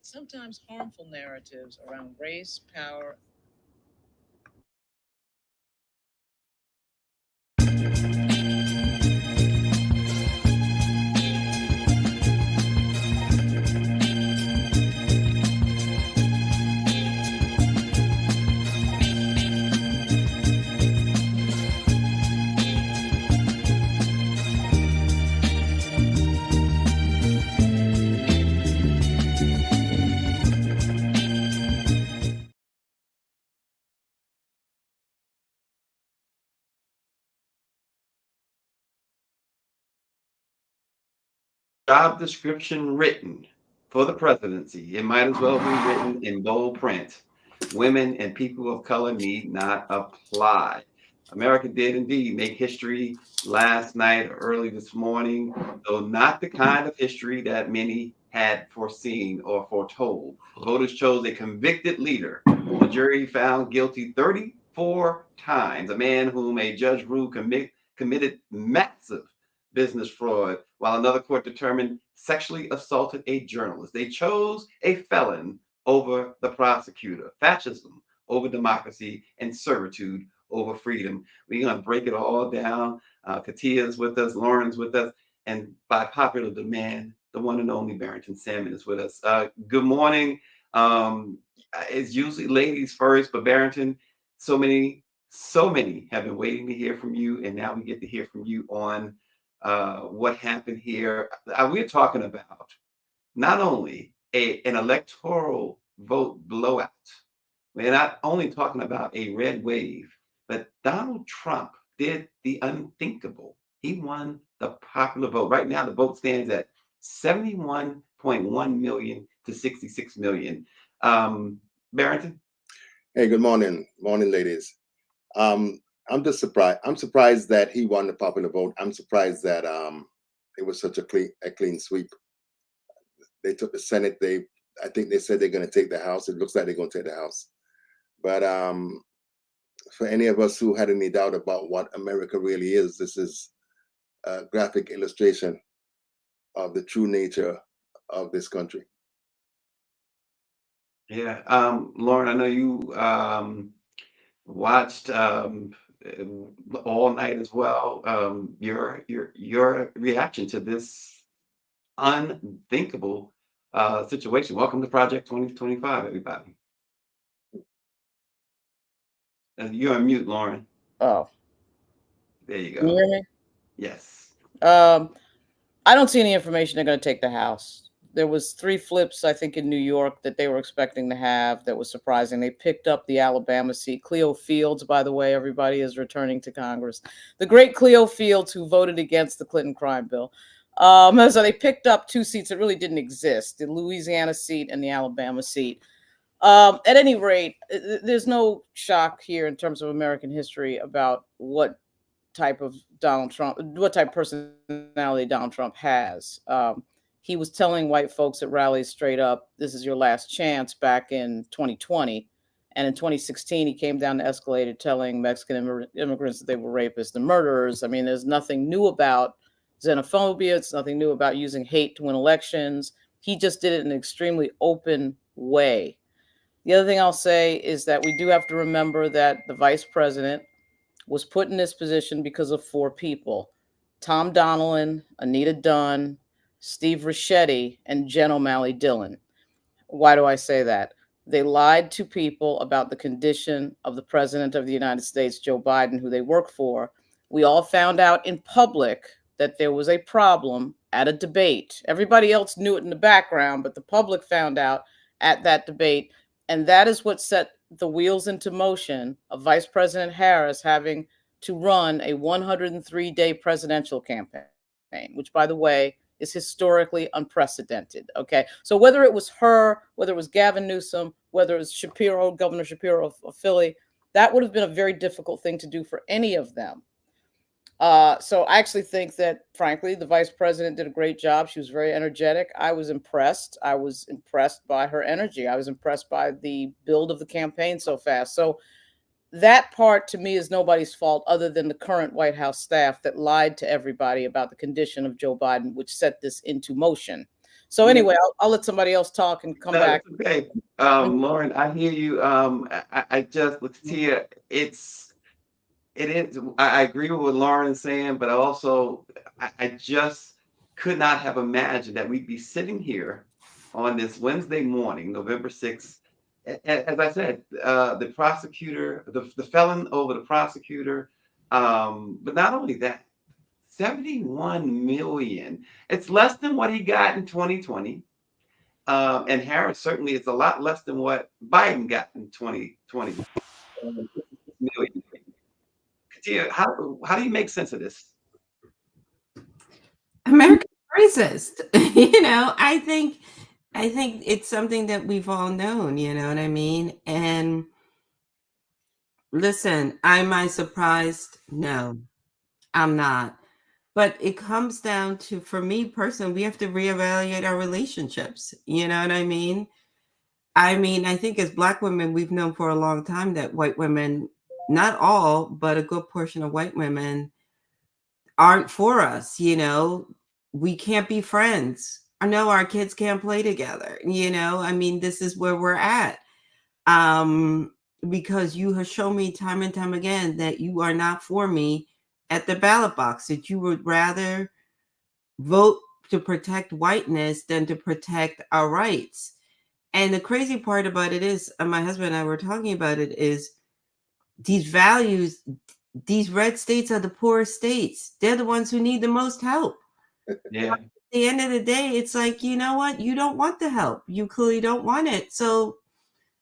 sometimes harmful narratives around race, power, Job description written for the presidency. It might as well be written in bold print. Women and people of color need not apply. America did indeed make history last night or early this morning, though not the kind of history that many had foreseen or foretold. Voters chose a convicted leader whom a jury found guilty 34 times, a man whom a judge ruled committed massive business fraud, while another court determined sexually assaulted a journalist. They chose a felon over the prosecutor, fascism over democracy, and servitude over freedom. We're going to break it all down. Katia's with us, Lauren's with us, and by popular demand, the one and only Barrington Salmon is with us. Good morning. Um, it's usually ladies first, but Barrington, so many have been waiting to hear from you, and now we get to hear from you on what happened here. We're talking about not only an electoral vote blowout, we're not only talking about a red wave, but Donald Trump did the unthinkable. He won the popular vote. Right now, the vote stands at 71.1 million to 66 million. Barrington? Hey, good morning, ladies. Um, I'm just surprised. I'm surprised that he won the popular vote. I'm surprised that it was such a clean sweep. They took the Senate. I think they said they're going to take the House. It looks like they're going to take the House. But for any of us who had any doubt about what America really is, this is a graphic illustration of the true nature of this country. Yeah. Lauren, I know you watched all night as well. Your reaction to this unthinkable situation. Welcome to Project 2025, everybody. You're on mute, Lauren. oh, There you can you go. hear me? Yes. Um, I don't see any information they're going to take the House. There was three flips, I think, in New York that they were expecting to have. That was surprising. They picked up the Alabama seat. Cleo Fields, by the way, everybody is returning to Congress. The great Cleo Fields, who voted against the Clinton crime bill. So they picked up two seats that really didn't exist: the Louisiana seat and the Alabama seat. At any rate, there's no shock here in terms of American history about what type of personality Donald Trump has. He was telling white folks at rallies straight up, "This is your last chance," back in 2020. And in 2016, he came down the escalator telling Mexican immigrants that they were rapists and murderers. I mean, there's nothing new about xenophobia. It's nothing new about using hate to win elections. He just did it in an extremely open way. The other thing I'll say is that we do have to remember that the vice president was put in this position because of four people: Tom Donilon, Anita Dunn, Steve Ricchetti, and Jen O'Malley Dillon. Why do I say that? They lied to people about the condition of the President of the United States, Joe Biden, who they work for. We all found out in public that there was a problem at a debate. Everybody else knew it in the background, but the public found out at that debate. And that is what set the wheels into motion of Vice President Harris having to run a 103-day presidential campaign, which, by the way, is historically unprecedented. Okay. So whether it was her, whether it was Gavin Newsom, whether it was Shapiro, Governor Shapiro of Philly, that would have been a very difficult thing to do for any of them. So I actually think that, frankly, the vice president did a great job. She was very energetic. I was impressed. I was impressed by her energy. I was impressed by the build of the campaign so fast. So that part to me is nobody's fault other than the current White House staff that lied to everybody about the condition of Joe Biden, which set this into motion. So Yeah. anyway, I'll let somebody else talk and come No, back. it's okay. Mhm. Lauren, I hear you. I just look here. It is. I agree with what Lauren is saying, but also I just could not have imagined that we'd be sitting here on this Wednesday morning, November 6th. As I said, the prosecutor, the felon over the prosecutor, but not only that, 71 million. It's less than what he got in 2020. And Harris certainly is a lot less than what Biden got in 2020. Million. Katia, how do you make sense of this? American racist. I think it's something that we've all known, you know what I mean? And listen, am I surprised? No, I'm not. But it comes down to, for me personally, we have to reevaluate our relationships. You know what I mean? I think as Black women, we've known for a long time that white women, not all, but a good portion of white women aren't for us, you know. We can't be friends. I know our kids can't play together, you know. This is where we're at. Um, because you have shown me time and time again that you are not for me at the ballot box, that you would rather vote to protect whiteness than to protect our rights. And the crazy part about it is, my husband and I were talking about it, is these values, these red states are the poorest states. They're the ones who need the most help. Yeah. At the end of the day, it's like, you know what? You don't want the help. You clearly don't want it. So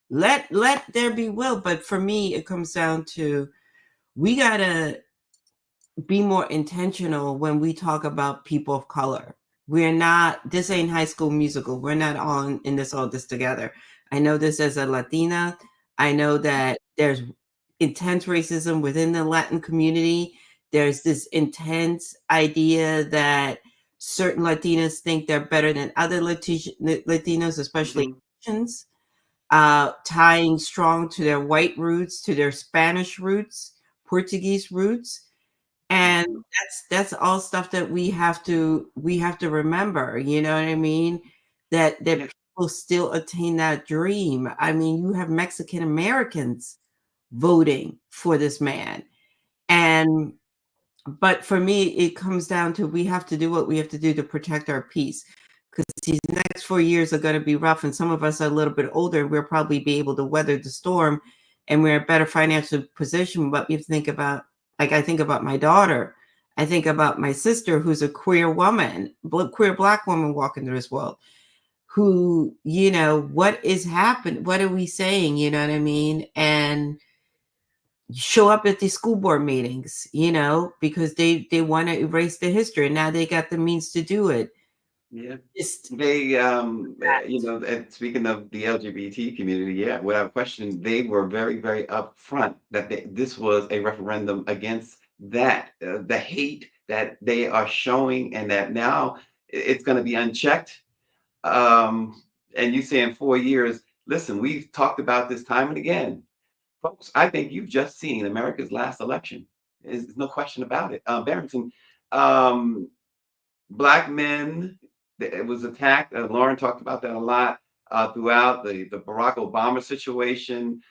let there be will. But for me, it comes down to, we gotta be more intentional when we talk about people of color. We're not, this ain't High School Musical. We're not on in this, all this together. I know this as a Latina. I know that there's intense racism within the Latin community. There's this intense idea that certain Latinas think they're better than other Latinos, especially Mhm. Asians, tying strong to their white roots, to their Spanish roots, Portuguese roots. And Mhm. that's all stuff that we have to remember, you know what I mean? That Yeah. people still attain that dream. You have Mexican Americans voting for this man. And but for me, it comes down to, we have to do what we have to do to protect our peace. Because these next 4 years are going to be rough, and some of us are a little bit older. We'll probably be able to weather the storm, and we're in a better financial position. But you think about, like, I think about my daughter. I think about my sister, who's a queer woman, queer Black woman walking through this world, who, you know, what is happening? What are we saying? You know what I mean? And show up at these school board meetings, you know, because they want to erase the history. And now they got the means to do it. Yeah. Just They, and speaking of the LGBT community, yeah, without question, they were very, very upfront that this was a referendum against that, the hate that they are showing, and that now it's going to be unchecked. Um, and you say in 4 years, listen, we've talked about this time and again. Folks, I think you've just seen America's last election. There's no question about it. Barrington, um, Black men, it was attacked. Lauren talked about that a lot throughout the Barack Obama situation.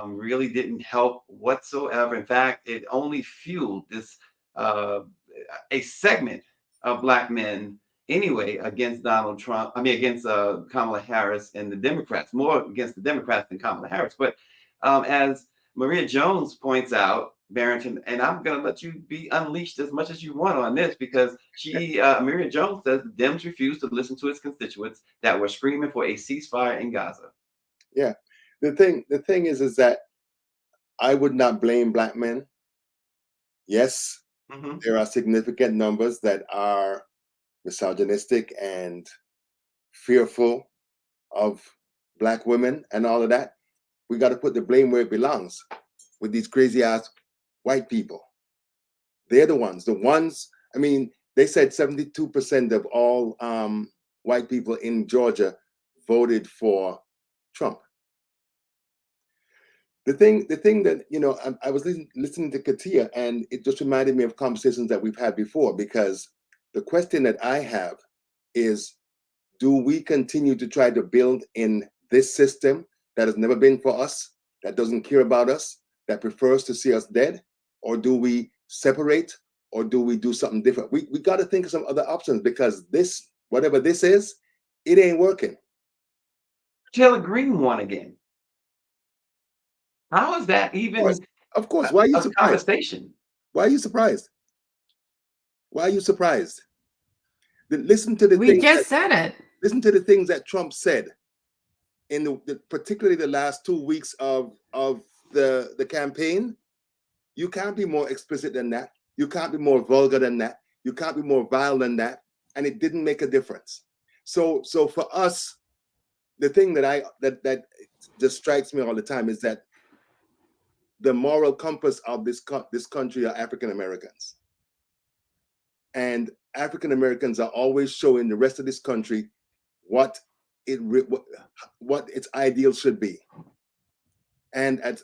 Really didn't help whatsoever. In fact, it only fueled this uh, a segment of Black men anyway against Donald Trump. I mean, against Kamala Harris and the Democrats, more against the Democrats than Kamala Harris. But as Maria Jones points out, Barrington, and I'm going to let you be unleashed as much as you want on this, because Maria Jones says the Dems refused to listen to its constituents that were screaming for a ceasefire in Gaza. Yeah. The thing is that I would not blame Black men. Yes, Mm-hmm. there are significant numbers that are misogynistic and fearful of Black women and all of that. We got to put the blame where it belongs, with these crazy ass white people. They're the ones. I mean, they said 72% of all white people in Georgia voted for Trump. The thing that, I was listening to Katia, and it just reminded me of conversations that we've had before, because the question that I have is, Do we continue to try to build in this system that has never been for us, that doesn't care about us, that prefers to see us dead? Or do we separate, or do we do something different? We got to think of some other options, because this, whatever this is, it ain't working. Taylor Green won again. How is that even Of course. Why are you a surprised? conversation? Why are you surprised? Why are you surprised? Listen to the We things just said it. listen to the things that Trump said in particularly the last 2 weeks of the campaign. You can't be more explicit than that. You can't be more vulgar than that. You can't be more vile than that. And it didn't make a difference. So for us, the thing that just strikes me all the time is that the moral compass of this country are African Americans. And African Americans are always showing the rest of this country what its ideal should be. And at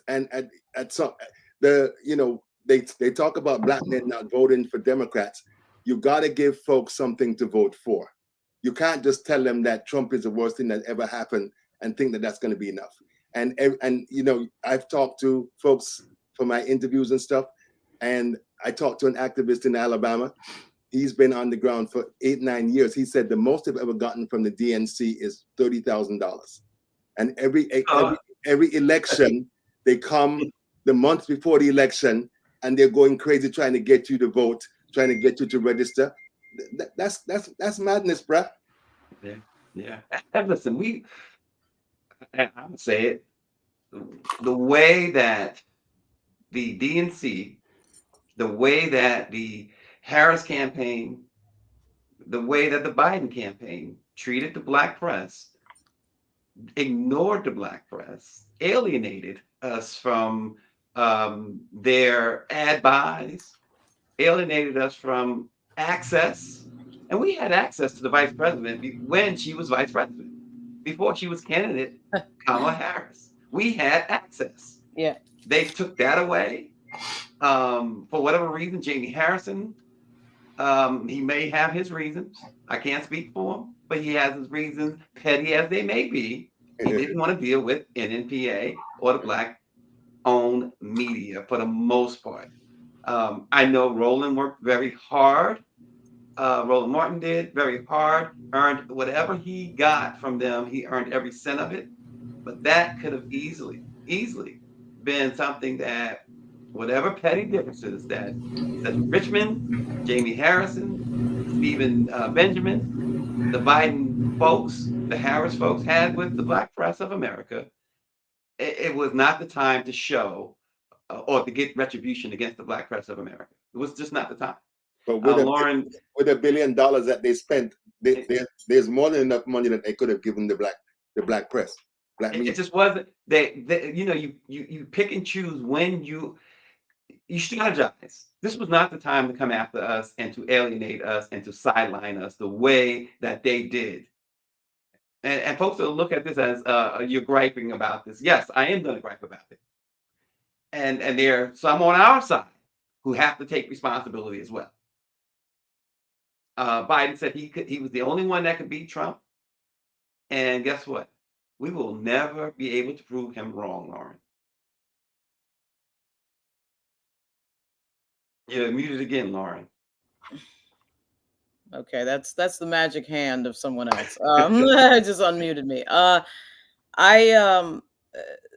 some they talk about black men not voting for Democrats. You got to give folks something to vote for. You can't just tell them that Trump is the worst thing that ever happened and think that that's going to be enough. And I've talked to folks for my interviews and stuff, and I talked to an activist in Alabama. He's been on the ground for 8-9 years. He said the most they've ever gotten from the DNC is $30,000. And every election, they come the month before the election, and they're going crazy trying to get you to vote, trying to get you to register. That's madness, bruh. Yeah. And listen, I would say it, the way that the DNC, the way that the Harris campaign, the way that the Biden campaign treated the black press, ignored the black press, alienated us from their ad buys, alienated us from access. And we had access to the vice president when she was vice president, before she was candidate Kamala Harris. We had access. Yeah. They took that away. For whatever reason, Jamie Harrison, he may have his reasons. I can't speak for him, but he has his reasons, petty as they may be. He didn't want to deal with NNPA or the black-owned media for the most part. I know Roland worked very hard. Roland Martin did very hard, earned whatever he got from them. He earned every cent of it. But that could have easily been something that, whatever petty differences that Richmond, Jamie Harrison, Stephen Benjamin, the Biden folks, the Harris folks had with the black press of America, it was not the time to show or to get retribution against the black press of America. It was just not the time. But with Lauren, with $1 billion that they spent, there's more than enough money that they could have given the black press. It just wasn't. You pick and choose when you strategize. This was not the time to come after us and to alienate us and to sideline us the way that they did. And folks will look at this as you're griping about this. Yes, I am going to gripe about it. And there are some on our side who have to take responsibility as well. Biden said he was the only one that could beat Trump. And guess what? We will never be able to prove him wrong, Lauren. You're muted again, Lauren. Okay, that's the magic hand of someone else. Just unmuted me.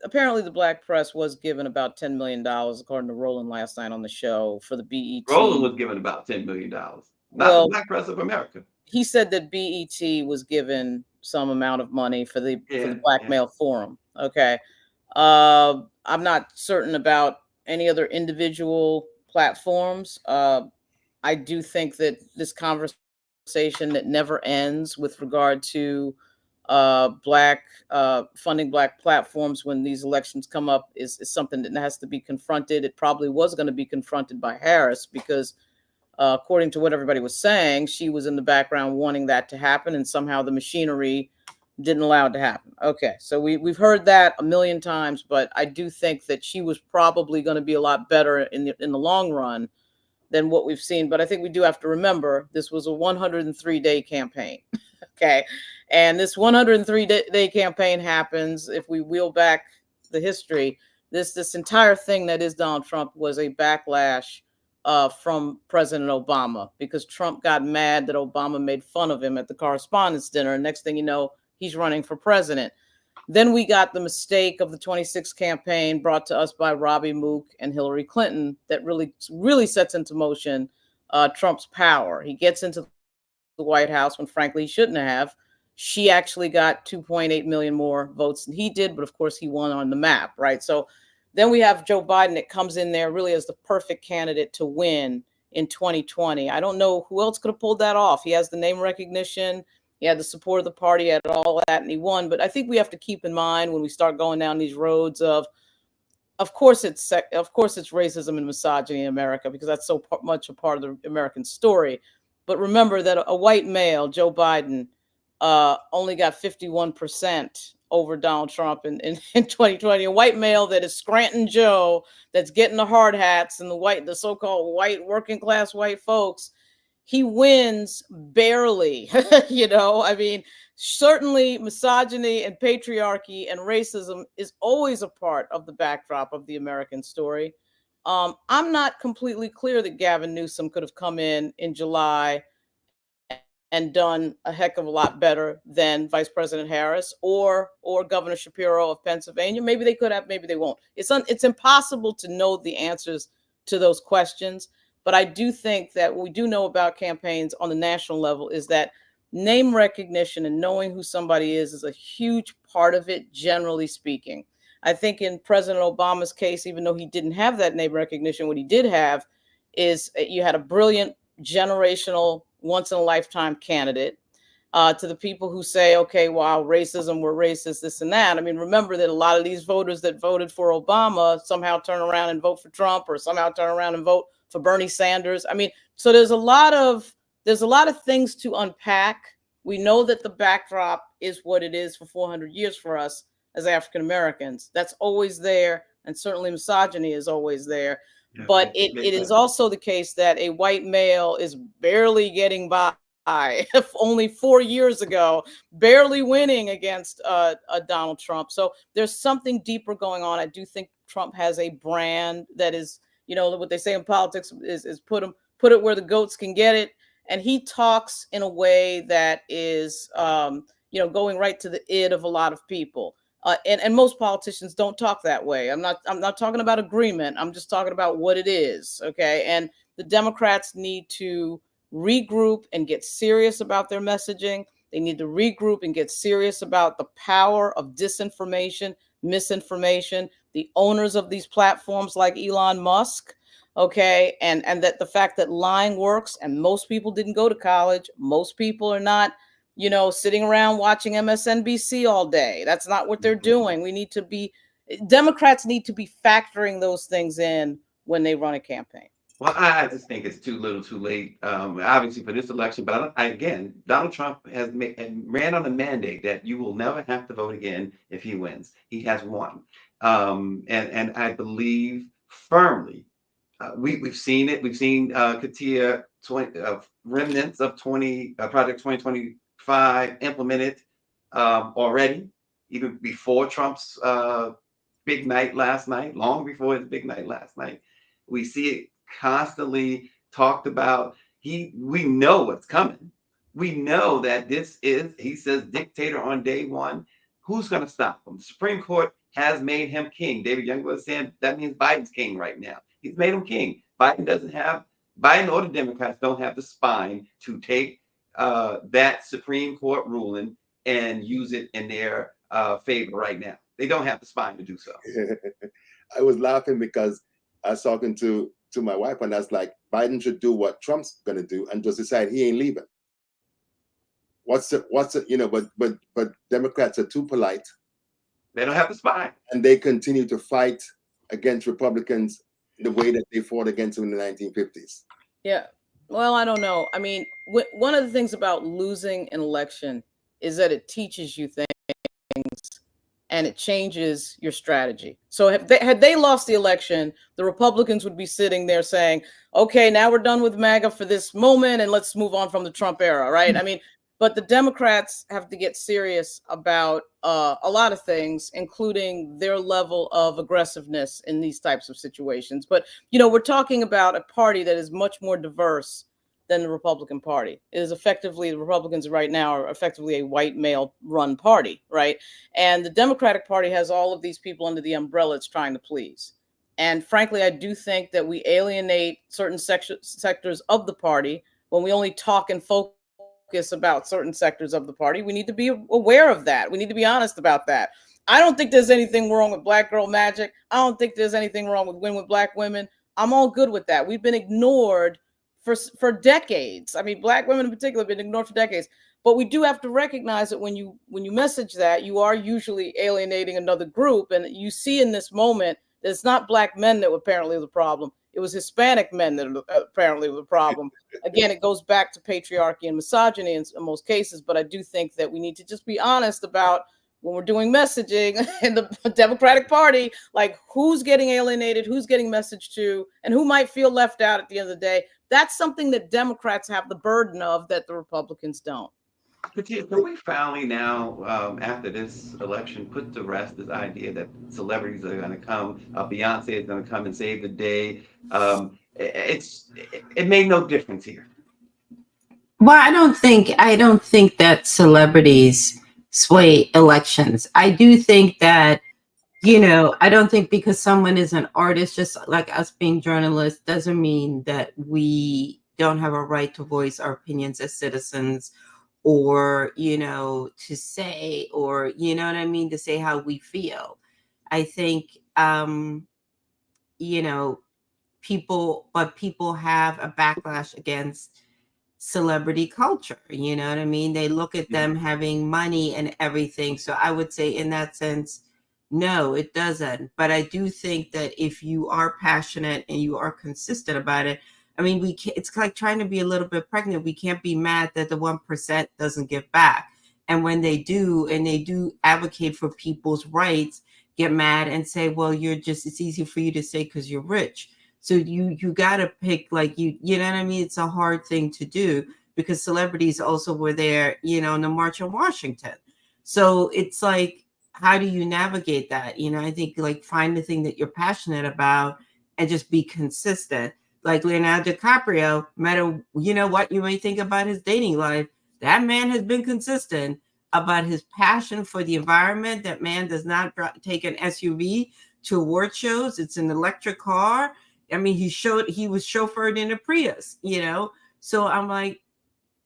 Apparently the black press was given about $10 million, according to Roland last night on the show, for the BET. Roland was given about $10 million. Not the black press of America. He said that BET was given some amount of money for the Blackmail Forum. Okay. I'm not certain about any other individual platforms. I do think that this conversation that never ends with regard to funding black platforms when these elections come up is something that has to be confronted. It probably was going to be confronted by Harris because according to what everybody was saying, she was in the background wanting that to happen, and somehow the machinery didn't allow it to happen. Okay, so we've heard that a million times, but I do think that she was probably going to be a lot better in the long run than what we've seen. But I think we do have to remember this was a 103-day campaign. Okay. And this 103-day campaign happens. If we wheel back the history, this entire thing that is Donald Trump was a backlash from President Obama, because Trump got mad that Obama made fun of him at the correspondence dinner. And next thing you know, he's running for president. Then we got the mistake of the 26 campaign brought to us by Robbie Mook and Hillary Clinton that really sets into motion Trump's power. He gets into the White House when frankly he shouldn't have. She actually got 2.8 million more votes than he did, but of course he won on the map, right? So then we have Joe Biden that comes in there really as the perfect candidate to win in 2020. I don't know who else could have pulled that off. He has the name recognition, he had the support of the party, he had all that, and he won. But I think we have to keep in mind when we start going down these roads of course it's racism and misogyny in America, because that's so much a part of the American story. But remember that a white male, Joe Biden, only got 51% over Donald Trump in 2020. A white male that is Scranton Joe, that's getting the hard hats and the so-called white working class white folks, he wins barely. I mean, certainly misogyny and patriarchy and racism is always a part of the backdrop of the American story. I'm not completely clear that Gavin Newsom could have come in July and done a heck of a lot better than Vice President Harris or Governor Shapiro of Pennsylvania. Maybe they could have, maybe they won't. It's impossible to know the answers to those questions. But I do think that what we do know about campaigns on the national level is that name recognition and knowing who somebody is a huge part of it, generally speaking. I think in President Obama's case, even though he didn't have that name recognition, what he did have is you had a brilliant generational once-in-a-lifetime candidate. To the people who say, okay, wow, racism, we're racist, this and that. I mean, remember that a lot of these voters that voted for Obama somehow turn around and vote for Trump, or somehow turn around and vote for Bernie Sanders. I mean, so there's a lot of things to unpack. We know that the backdrop is what it is for 400 years for us as African Americans. That's always there, and certainly misogyny is always there. Yeah, but it is also the case that a white male is barely getting by. Only 4 years ago, barely winning against Donald Trump. So there's something deeper going on. I do think Trump has a brand that is, what they say in politics is put it where the goats can get it. And he talks in a way that is, going right to the id of a lot of people. And most politicians don't talk that way. I'm not talking about agreement. I'm just talking about what it is. Okay. And the Democrats need to regroup and get serious about their messaging. They need to regroup and get serious about the power of disinformation, misinformation, the owners of these platforms like Elon Musk. Okay. And that the fact that lying works, and most people didn't go to college. Most people are not, sitting around watching MSNBC all day. That's not what they're doing. Democrats need to be factoring those things in when they run a campaign. Well, I just think it's too little, too late. Obviously for this election, but again, Donald Trump has ran on a mandate that you will never have to vote again if he wins. He has won, and I believe firmly. We've seen it. We've seen Katia remnants of Project 2025 implemented already, even before Trump's big night last night. Long before his big night last night, we see it constantly talked about. We know what's coming. We know that this is, he says, dictator on day one. Who's going to stop him? The Supreme Court has made him king. David Youngblood is saying that means Biden's king right now. He's made him king. Biden or the Democrats don't have the spine to take that Supreme Court ruling and use it in their favor right now. They don't have the spine to do so. I was laughing because I was talking to my wife, and that's like, Biden should do what Trump's gonna do and just decide he ain't leaving. But Democrats are too polite. They don't have the spine, and they continue to fight against Republicans the way that they fought against them in the 1950s. Yeah, well, I don't know. I mean, one of the things about losing an election is that it teaches you things and it changes your strategy. So had they lost the election, the Republicans would be sitting there saying, okay, now we're done with MAGA for this moment and let's move on from the Trump era, right? I mean, But the Democrats have to get serious about a lot of things, including their level of aggressiveness in these types of situations. But, we're talking about a party that is much more diverse than the Republican Party. It is effectively, the Republicans right now are effectively a white male run party, right? And the Democratic Party has all of these people under the umbrella it's trying to please. And frankly, I do think that we alienate certain sectors of the party when we only talk and focus about certain sectors of the party. We need to be aware of that. We need to be honest about that. I don't think there's anything wrong with Black Girl Magic. I don't think there's anything wrong with Win with Black Women. I'm all good with that. We've been ignored for decades. I mean, Black women in particular have been ignored for decades. But we do have to recognize that when you message that, you are usually alienating another group. And you see in this moment that it's not Black men that were apparently the problem. It was Hispanic men that apparently were the problem. Again, it goes back to patriarchy and misogyny in most cases. But I do think that we need to just be honest about when we're doing messaging in the Democratic Party, like who's getting alienated, who's getting messaged to, and who might feel left out at the end of the day. That's something that Democrats have the burden of that the Republicans don't. But can we finally now, after this election, put to rest this idea that celebrities are going to come, Beyonce is going to come and save the day? It made no difference here. Well, I don't think that celebrities sway elections. I do think that, I don't think because someone is an artist, just like us being journalists, doesn't mean that we don't have a right to voice our opinions as citizens, or, to say, or, to say how we feel. I think, people have a backlash against celebrity culture. You know what I mean? They look at them having money and everything. So I would say in that sense, no, it doesn't. But I do think that if you are passionate and you are consistent about it, I mean, it's like trying to be a little bit pregnant. We can't be mad that the 1% doesn't give back. And when they do, and they do advocate for people's rights, get mad and say, well, it's easy for you to say because you're rich. So you got to pick, like, you know what I mean? It's a hard thing to do because celebrities also were there, in the March on Washington. So it's like, how do you navigate that? I think, like, find the thing that you're passionate about and just be consistent. Like Leonardo DiCaprio, no matter, what you may think about his dating life, that man has been consistent about his passion for the environment. That man does not take an SUV to award shows. It's an electric car. I mean, he was chauffeured in a Prius, So I'm like,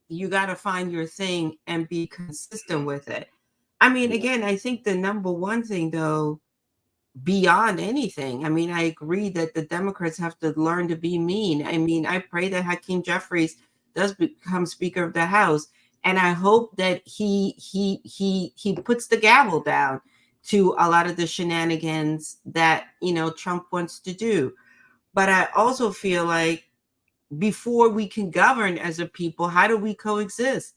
you got to find your thing and be consistent with it. I mean, again, I think the number one thing, though, beyond anything, I mean, I agree that the Democrats have to learn to be mean. I mean, I pray that Hakeem Jeffries does become Speaker of the House, and I hope that he puts the gavel down to a lot of the shenanigans that Trump wants to do. But I also feel like before we can govern as a people, how do we coexist?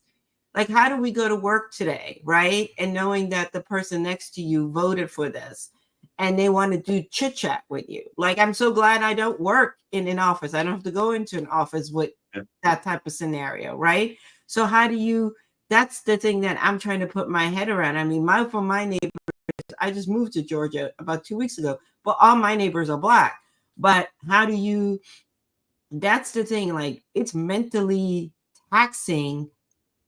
Like, how do we go to work today, right? And knowing that the person next to you voted for this and they want to do chit chat with you. Like, I'm so glad I don't work in an office. I don't have to go into an office with that type of scenario, right? So that's the thing that I'm trying to put my head around. I mean, for my neighbors, I just moved to Georgia about 2 weeks ago, but all my neighbors are Black. But that's the thing, like, it's mentally taxing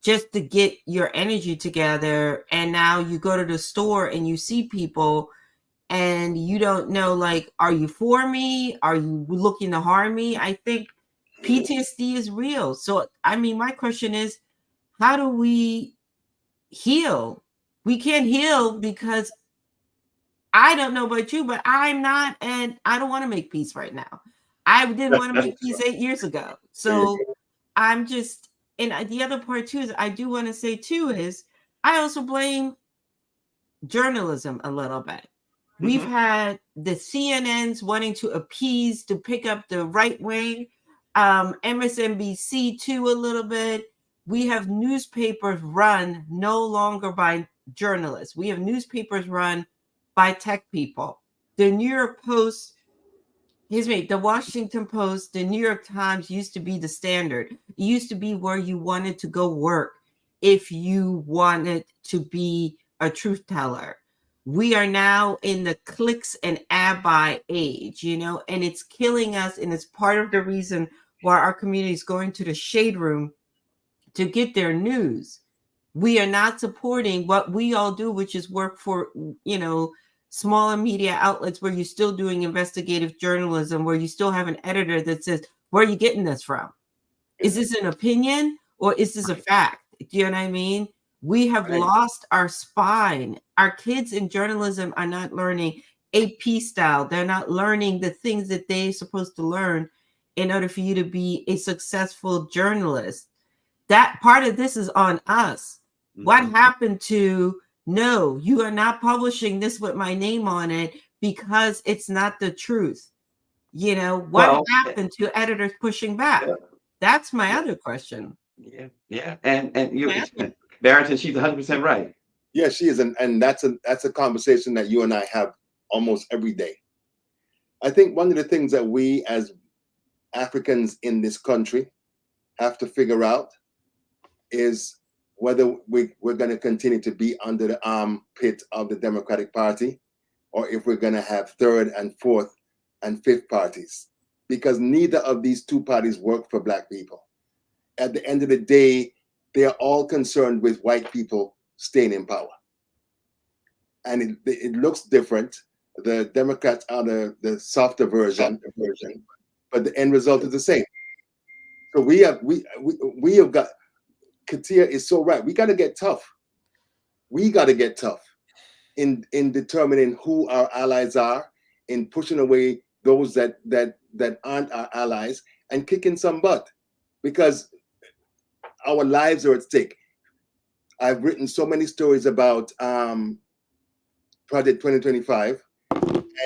just to get your energy together. And now you go to the store and you see people and you don't know, like, are you for me? Are you looking to harm me? I think PTSD is real. So, I mean, my question is, how do we heal? We can't heal because I don't know about you, but I'm not, and I don't want to make peace right now. I didn't want to make peace 8 years ago. So I'm just, and the other part too is I do want to say too is I also blame journalism a little bit. We've had the CNNs wanting to appease, to pick up the right wing, MSNBC too a little bit. We have newspapers run no longer by journalists. We have newspapers run by tech people. The New York Post, the Washington Post, the New York Times used to be the standard. It used to be where you wanted to go work. if you wanted to be a truth teller. We are now in the clicks and ally age, and it's killing us. And it's part of the reason why our community is going to the shade room to get their news. We are not supporting what we all do, which is work for, smaller media outlets where you're still doing investigative journalism, where you still have an editor that says, where are you getting this from? Is this an opinion or is this a fact? Do you know what I mean? We have lost our spine. Our kids in journalism are not learning AP style. They're not learning the things that they're supposed to learn in order for you to be a successful journalist. That part of this is on us. What happened to, no, you are not publishing this with my name on it because it's not the truth. What happened to editors pushing back? Yeah. That's my other question. Yeah. And you, Barrington, she's 100% right. Yeah, she is. And that's a conversation that you and I have almost every day. I think one of the things that we as Africans in this country have to figure out is whether we're going to continue to be under the armpit of the Democratic Party, or if we're going to have third and fourth and fifth parties, because neither of these two parties work for Black people. At the end of the day, they are all concerned with white people staying in power. And it looks different. The Democrats are the softer version, but the end result is the same. So we have got, Katia is so right. We got to get tough. We got to get tough in determining who our allies are, in pushing away those that aren't our allies, and kicking some butt, because our lives are at stake. I've written so many stories about Project 2025,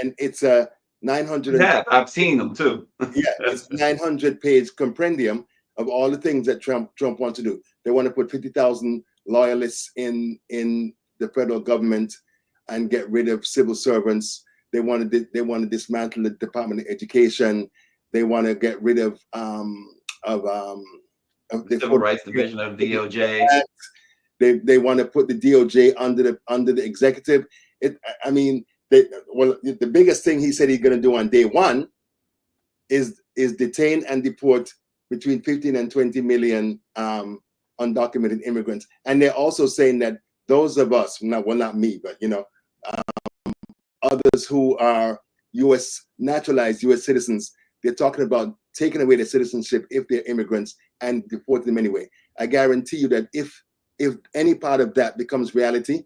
and it's a 900. Yeah, I've seen them too. Yeah, it's 900-page compendium of all the things that Trump wants to do. They want to put 50,000 loyalists in the federal government and get rid of civil servants. They want to dismantle the Department of Education. They want to get rid of the Civil Rights Division of DOJ. They want to put the DOJ under the executive. The biggest thing he said he's going to do on day one is detain and deport between 15 and 20 million undocumented immigrants. And they're also saying that those of us, not me, but others who are naturalized U.S. citizens, they're talking about taking away their citizenship if they're immigrants and deport them anyway. I guarantee you that if any part of that becomes reality,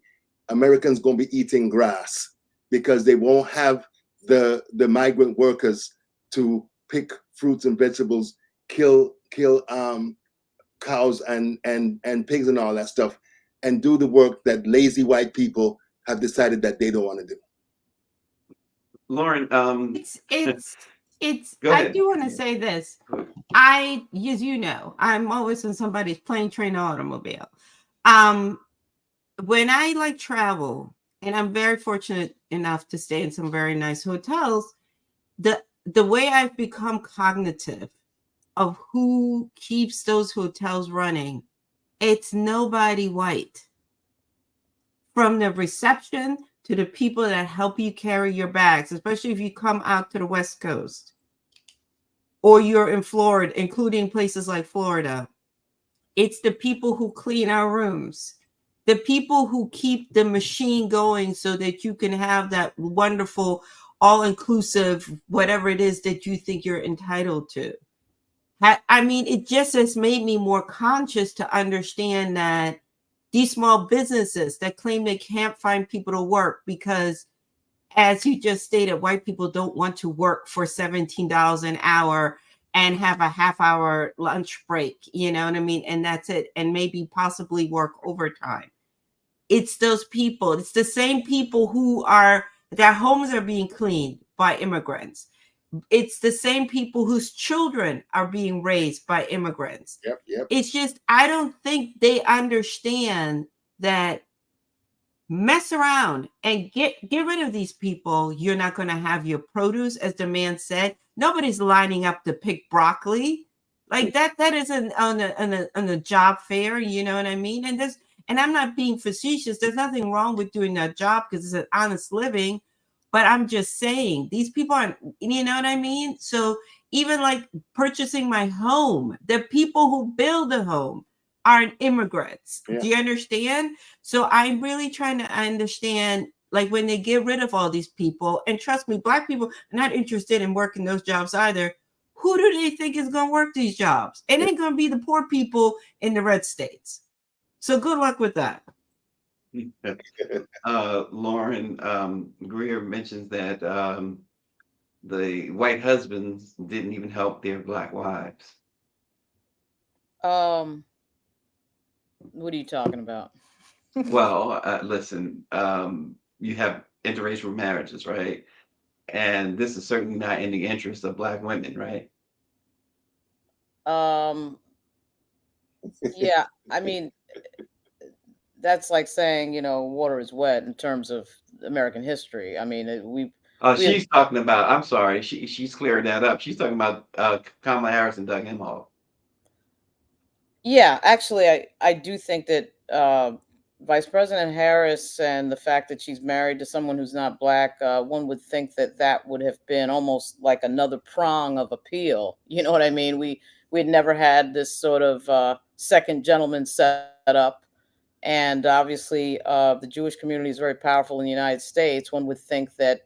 Americans going to be eating grass, because they won't have the migrant workers to pick fruits and vegetables, kill cows and pigs and all that stuff, and do the work that lazy white people have decided that they don't want to do. Lauren, it's I do want to say this. As you know, I'm always in somebody's plane, train, or automobile. When I travel, and I'm very fortunate enough to stay in some very nice hotels, the way I've become cognitive of who keeps those hotels running, it's nobody white. From the reception to the people that help you carry your bags, especially if you come out to the West Coast or you're in Florida, including places like Florida. It's the people who clean our rooms, the people who keep the machine going so that you can have that wonderful, all-inclusive, whatever it is that you think you're entitled to. It just has made me more conscious to understand that these small businesses that claim they can't find people to work because, as you just stated, white people don't want to work for $17 an hour and have a half-hour lunch break, you know what I mean? And that's it. And maybe possibly work overtime. It's those people. It's the same people who their homes are being cleaned by immigrants. It's the same people whose children are being raised by immigrants. Yep. It's just, I don't think they understand that. Mess around and get rid of these people. You're not going to have your produce, as the man said. Nobody's lining up to pick broccoli. Like that isn't on a job fair, you know what I mean? And I'm not being facetious. There's nothing wrong with doing that job because it's an honest living. But I'm just saying, these people aren't, you know what I mean? So even like purchasing my home, the people who build a home aren't immigrants. Yeah. Do you understand? So I'm really trying to understand, like when they get rid of all these people, and trust me, Black people are not interested in working those jobs either. Who do they think is going to work these jobs? It ain't going to be the poor people in the red states. So good luck with that. Lauren Greer mentions that the white husbands didn't even help their Black wives. What are you talking about? Well, listen, you have interracial marriages, right? And this is certainly not in the interest of Black women, right? Yeah, I mean, that's like saying, water is wet in terms of American history. I mean, we She's talking about, I'm sorry, she's clearing that up. She's talking about Kamala Harris and Doug Emhoff. Yeah, actually, I do think that Vice President Harris and the fact that she's married to someone who's not Black, one would think that that would have been almost like another prong of appeal. You know what I mean? We had never had this sort of second gentleman set up. And obviously, the Jewish community is very powerful in the United States. One would think that,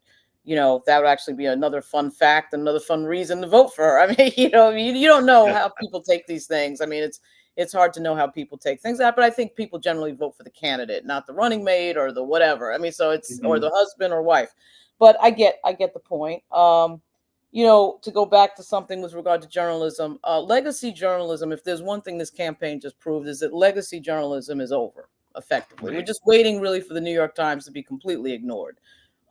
that would actually be another fun fact, another fun reason to vote for her. I mean, you don't know how people take these things. I mean, it's hard to know how people take things out, but I think people generally vote for the candidate, not the running mate or the whatever. I mean, so it's or the husband or wife. But I get the point. To go back to something with regard to journalism, legacy journalism, if there's one thing this campaign just proved, is that legacy journalism is over, effectively. We're just waiting really for the New York Times to be completely ignored.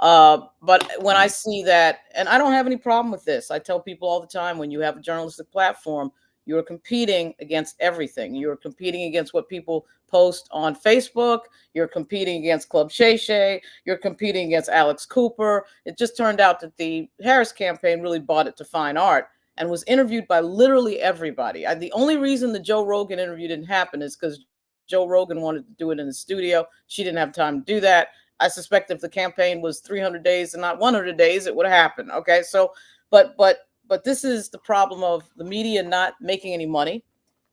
But when I see that, and I don't have any problem with this, I tell people all the time, when you have a journalistic platform, you're competing against everything. You're competing against what people post on Facebook. You're competing against Club Shay Shay. You're competing against Alex Cooper. It just turned out that the Harris campaign really bought it to fine art and was interviewed by literally everybody. The only reason the Joe Rogan interview didn't happen is because Joe Rogan wanted to do it in the studio. She didn't have time to do that. I suspect if the campaign was 300 days and not 100 days, it would have happened. Okay, so but this is the problem of the media not making any money,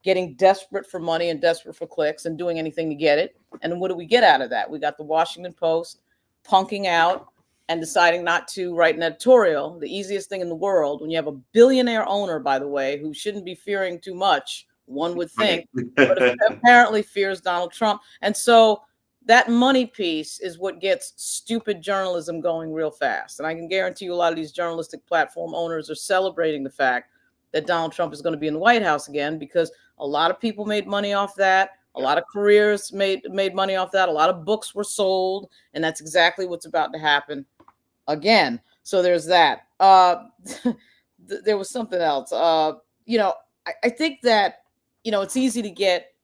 getting desperate for money and desperate for clicks and doing anything to get it. And what do we get out of that? We got the Washington Post punking out and deciding not to write an editorial, the easiest thing in the world, when you have a billionaire owner, by the way, who shouldn't be fearing too much, one would think, but apparently fears Donald Trump. And so that money piece is what gets stupid journalism going real fast. And I can guarantee you a lot of these journalistic platform owners are celebrating the fact that Donald Trump is going to be in the White House again, because a lot of people made money off that. A lot of careers made money off that. A lot of books were sold. And that's exactly what's about to happen again. So there's that. There was something else. I think that, it's easy to get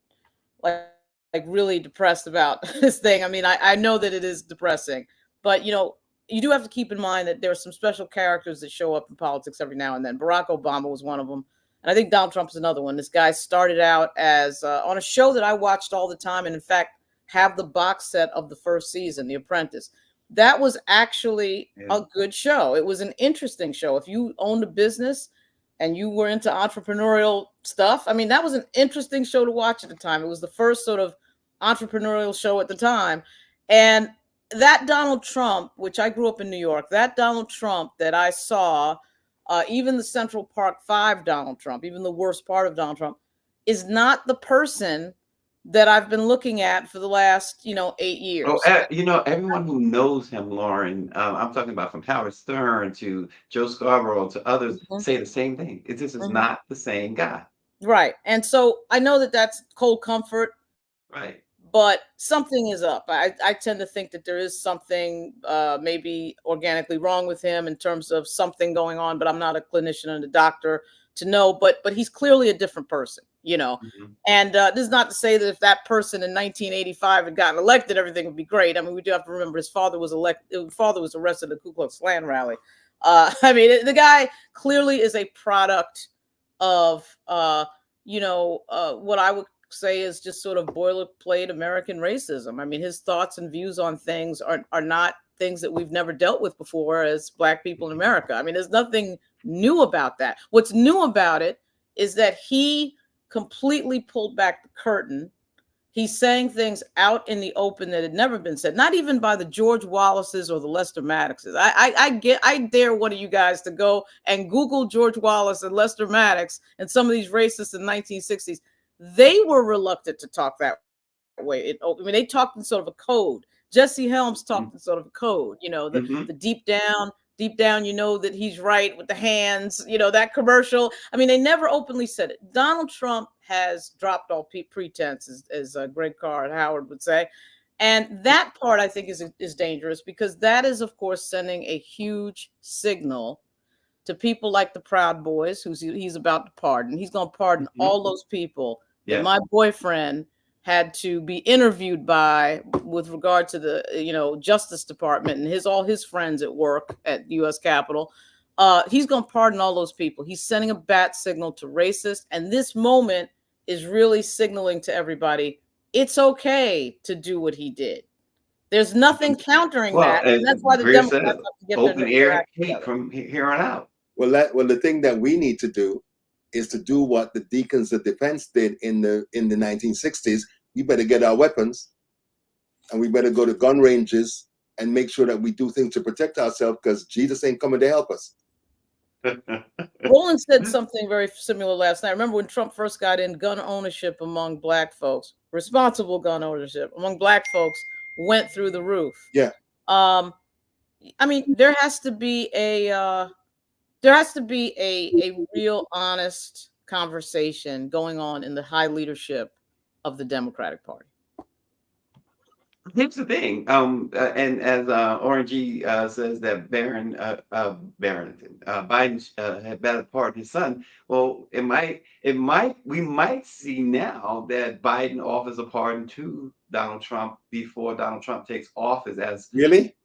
like really depressed about this thing. I mean, I know that it is depressing, but you do have to keep in mind that there are some special characters that show up in politics every now and then. Barack Obama was one of them. And I think Donald Trump is another one. This guy started out as on a show that I watched all the time. And in fact, have the box set of the first season, The Apprentice. That was actually a good show. It was an interesting show. If you owned a business and you were into entrepreneurial stuff, I mean, that was an interesting show to watch at the time. It was the first sort of entrepreneurial show at the time. And that Donald Trump, which I grew up in New York, that Donald Trump that I saw, even the Central Park 5 Donald Trump, even the worst part of Donald Trump, is not the person that I've been looking at for the last, 8 years. Oh, everyone who knows him, Lauren, I'm talking about from Howard Stern to Joe Scarborough to others, say the same thing. This is not the same guy. Right. And so I know that that's cold comfort. Right. But something is up. I tend to think that there is something maybe organically wrong with him in terms of something going on, but I'm not a clinician and a doctor to know, but he's clearly a different person, And this is not to say that if that person in 1985 had gotten elected, everything would be great. I mean, we do have to remember his father was arrested at the Ku Klux Klan rally. I mean, the guy clearly is a product of what I would say is just sort of boilerplate American racism. I mean, his thoughts and views on things are not things that we've never dealt with before as Black people in America. I mean, there's nothing new about that. What's new about it is that he completely pulled back the curtain. He's saying things out in the open that had never been said, not even by the George Wallaces or the Lester Maddoxes. I dare one of you guys to go and Google George Wallace and Lester Maddox and some of these racists in the 1960s. They were reluctant to talk that way. I mean, they talked in sort of a code. Jesse Helms talked in sort of a code, the deep down, that he's right with the hands, that commercial. I mean, they never openly said it. Donald Trump has dropped all pretense, as Greg Carr and Howard would say. And that part, I think, is dangerous, because that is, of course, sending a huge signal to people like the Proud Boys, he's about to pardon. He's going to pardon all those people that my boyfriend had to be interviewed by with regard to the Justice Department and all his friends at work at U.S. Capitol. He's going to pardon all those people. He's sending a bat signal to racists, and this moment is really signaling to everybody it's okay to do what he did. There's nothing countering that, and that's why the Democrats have to get open air hate from here on out. Well, the thing that we need to do is to do what the Deacons of Defense did in the 1960s. We better get our weapons, and we better go to gun ranges and make sure that we do things to protect ourselves, because Jesus ain't coming to help us. Roland said something very similar last night. Remember when Trump first got in, gun ownership among Black folks, responsible gun ownership among Black folks went through the roof. Yeah. I mean, there has to be a real honest conversation going on in the high leadership of the Democratic Party. Here's the thing, and as Orangey says that Biden had better pardon his son. Well, we might see now that Biden offers a pardon to Donald Trump before Donald Trump takes office, as really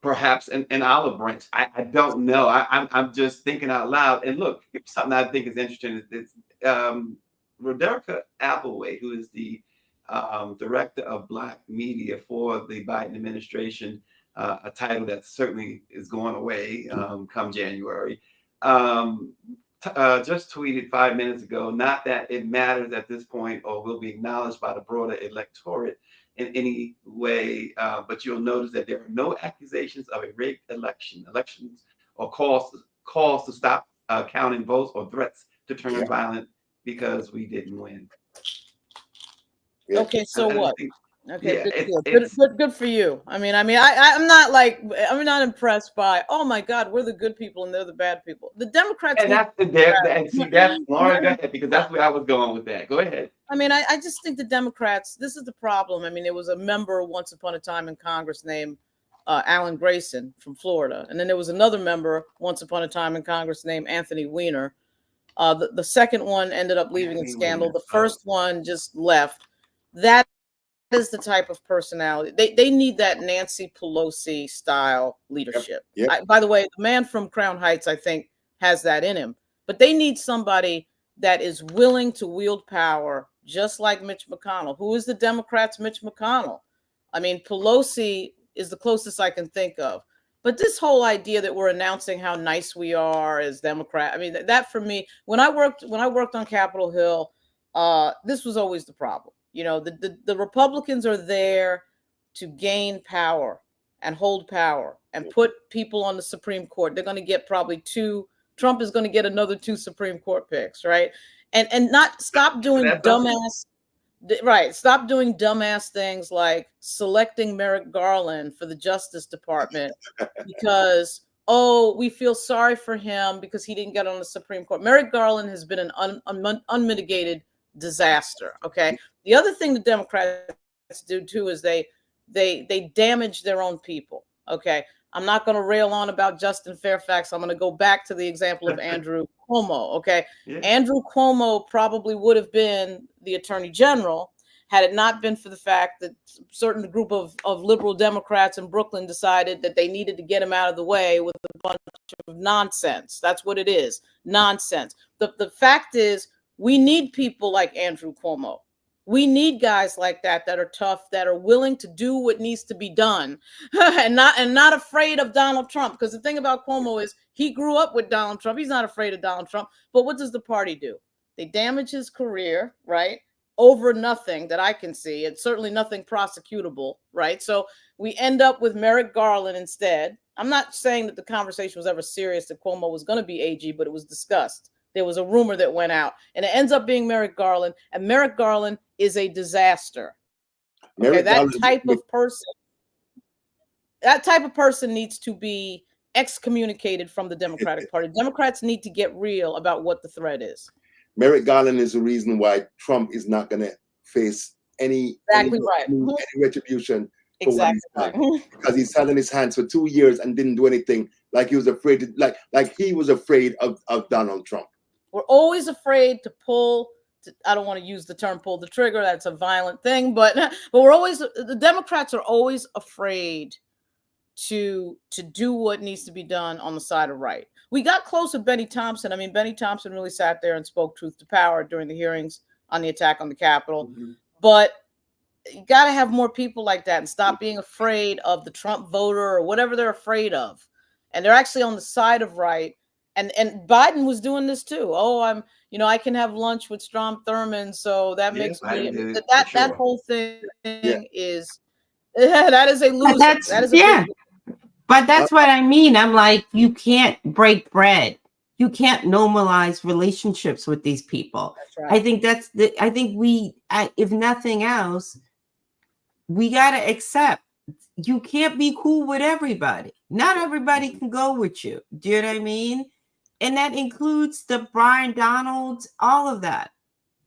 perhaps an olive branch. I don't know. I'm just thinking out loud. And look, something I think is interesting is Roderica Applewhite, who is the director of Black media for the Biden administration, a title that certainly is going away come January, just tweeted 5 minutes ago, not that it matters at this point or will be acknowledged by the broader electorate in any way, but you'll notice that there are no accusations of a rigged elections or calls to stop counting votes or threats to turn violent because we didn't win. Yeah. Okay, so what? Okay, Yeah, good for you. I'm not impressed by, oh my God, we're the good people and they're the bad people. The Democrats. And that's Laura, go ahead, because that's where I was going with that. Go ahead. I mean, I just think the Democrats, this is the problem. I mean, there was a member once upon a time in Congress named Alan Grayson from Florida. And then there was another member once upon a time in Congress named Anthony Weiner. The second one ended up leaving in scandal. The first one just left. That is the type of personality. They need that Nancy Pelosi style leadership. Yep. By the way, the man from Crown Heights, I think, has that in him. But they need somebody that is willing to wield power, just like Mitch McConnell. Who is the Democrats' Mitch McConnell? I mean, Pelosi is the closest I can think of. But this whole idea that we're announcing how nice we are as Democrats, I mean, that for me, when I worked on Capitol Hill, this was always the problem. The Republicans are there to gain power and hold power and put people on the Supreme Court. They're going to get probably 2. Trump is going to get another 2 Supreme Court picks, right? And not stop doing dumbass. Right. Stop doing dumbass things like selecting Merrick Garland for the Justice Department because, we feel sorry for him because he didn't get on the Supreme Court. Merrick Garland has been an unmitigated disaster. Okay. The other thing the Democrats do too is they damage their own people. Okay. I'm not going to rail on about Justin Fairfax. I'm going to go back to the example of Andrew Cuomo. Okay. Yeah. Andrew Cuomo probably would have been the attorney general had it not been for the fact that a certain group of liberal Democrats in Brooklyn decided that they needed to get him out of the way with a bunch of nonsense. That's what it is, nonsense. The fact is, we need people like Andrew Cuomo. We need guys like that are tough, that are willing to do what needs to be done, and not afraid of Donald Trump. Because the thing about Cuomo is he grew up with Donald Trump. He's not afraid of Donald Trump. But what does the party do? They damage his career, right? Over nothing that I can see. It's certainly nothing prosecutable, right? So we end up with Merrick Garland instead. I'm not saying that the conversation was ever serious that Cuomo was going to be AG, but it was discussed. There was a rumor that went out, and it ends up being Merrick Garland, and Merrick Garland is a disaster. Okay, that type of person needs to be excommunicated from the Democratic Party. Democrats need to get real about what the threat is. Merrick Garland is the reason why Trump is not going to face any retribution. Exactly right. Because he's held in his hands for 2 years and didn't do anything. Like he was afraid to, like he was afraid of Donald Trump. We're always afraid to I don't want to use the term pull the trigger. That's a violent thing, but the Democrats are always afraid to do what needs to be done on the side of right. We got close with Benny Thompson. I mean, Benny Thompson really sat there and spoke truth to power during the hearings on the attack on the Capitol. Mm-hmm. But you got to have more people like that and stop being afraid of the Trump voter or whatever they're afraid of. And they're actually on the side of right. And Biden was doing this too. Oh, I can have lunch with Strom Thurmond, so that makes me that whole thing is that is a loser. That is a But that's what I mean. I'm like, you can't break bread. You can't normalize relationships with these people. That's right. I think if nothing else, we gotta accept you can't be cool with everybody. Not everybody can go with you. Do you know what I mean? And that includes the Brian Donalds, all of that.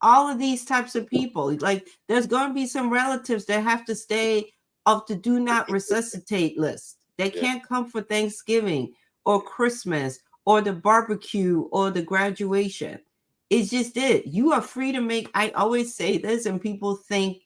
All of these types of people. Like, there's going to be some relatives that have to stay off the do not resuscitate list. They can't come for Thanksgiving or Christmas or the barbecue or the graduation. It's just it. You are free to make, I always say this, and people think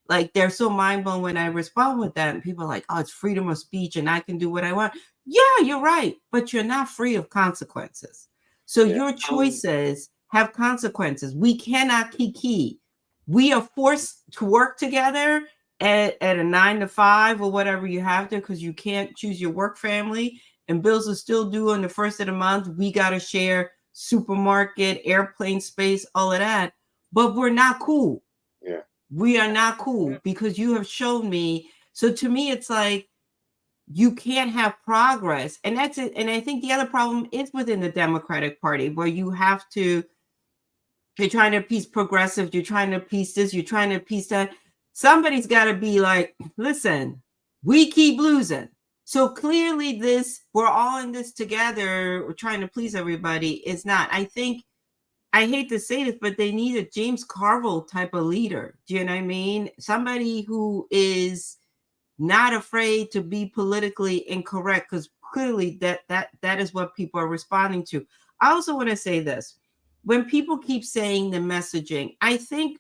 like they're so mind blown when I respond with that. And people are like, oh, it's freedom of speech and I can do what I want. Yeah, you're right. But you're not free of consequences. So your choices have consequences. We cannot kiki. We are forced to work together at a 9 to 5 or whatever you have to, because you can't choose your work family and bills are still due on the first of the month. We got to share supermarket, airplane space, all of that. But we're not cool. Yeah. We are not cool because you have shown me. So to me, it's like, you can't have progress. And that's it. And I think the other problem is within the Democratic Party, where you're trying to appease progressive, you're trying to appease this, you're trying to appease that. Somebody's got to be like, listen, we keep losing. So clearly we're all in this together, we're trying to please everybody. It's not. I think, I hate to say this, but they need a James Carville type of leader. Do you know what I mean? Somebody who is not afraid to be politically incorrect, because clearly that is what people are responding to. I also want to say this. When people keep saying the messaging, I think,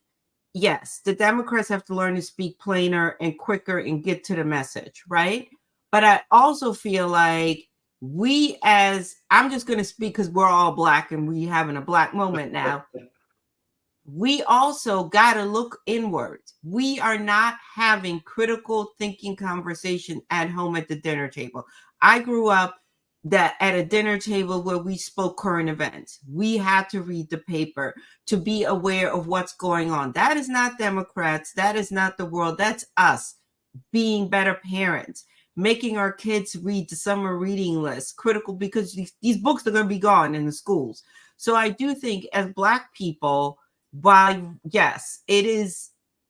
yes, the Democrats have to learn to speak plainer and quicker and get to the message, right? But I also feel like I'm just going to speak because we're all Black and we having a Black moment now. We also got to look inwards. We are not having critical thinking conversation at home at the dinner table. I grew up at a dinner table where we spoke current events. We had to read the paper to be aware of what's going on. That is not Democrats. That is not the world. That's us being better parents, making our kids read the summer reading list, critical, because these books are going to be gone in the schools. So I do think as Black people, while yes, it is